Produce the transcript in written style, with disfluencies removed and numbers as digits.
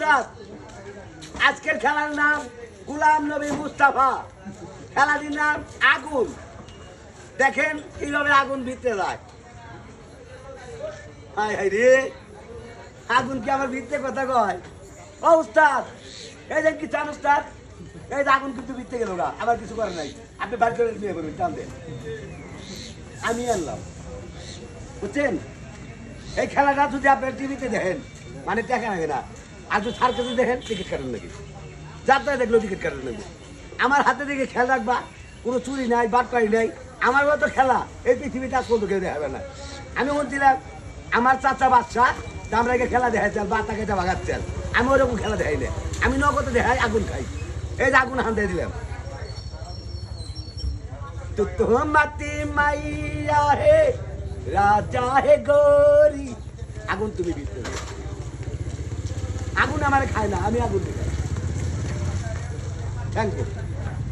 উস্তাদ আজকের খেলার নাম গোলাম নবী মুস্তাফা, খেলাটির নাম আগুন। দেখেন কিভাবে আগুন ভিতরে যায়। হায় হায় রে, আগুন কি আমার ভিতরে কথা কয়? ও উস্তাদ, এই যে কি চান উস্তাদ? এই যে আগুন কিন্তু ভিতরে গেল গা, আবার কিছু করে নাই, আপনি বাড়ি করে নিয়ে করবেন, টান দেন। আমি আনলাম, বুঝছেন? এই খেলাটা যদি আপনার টিভিতে দেখেন মানে টাকা লাগে না, আর যদি সার্কাসে দেখেন টিকিট কাটেন নাকি, যাত্রায় দেখলেও টিকিট কাটেন নাকি। আমার হাতে দিকে খেয়াল রাখবা, কোনো চুরি নাই, বাটপাড়ি নাই। আমার মতো খেলা এই পৃথিবীতে আজ পর্যন্ত কেউ দেখাবে না। আমি বলছিলাম আমার চাচা বাচ্চা দামরাকে খেলা দেখাচ্ছেন, বাতা কেটে ভাগাচ্ছেন, আমি ওরকম খেলা দেখাই না। আমি নগদে দেখাই, আগুন খাই। এই যে আগুন হান দিয়ে দিলাম। তো তোমাতে মাইয়া হে রাজা হে গরি, আগুন তুমি ভিতরে। আগুন আমার খায় না, আমি আগুন দিই। Thank you.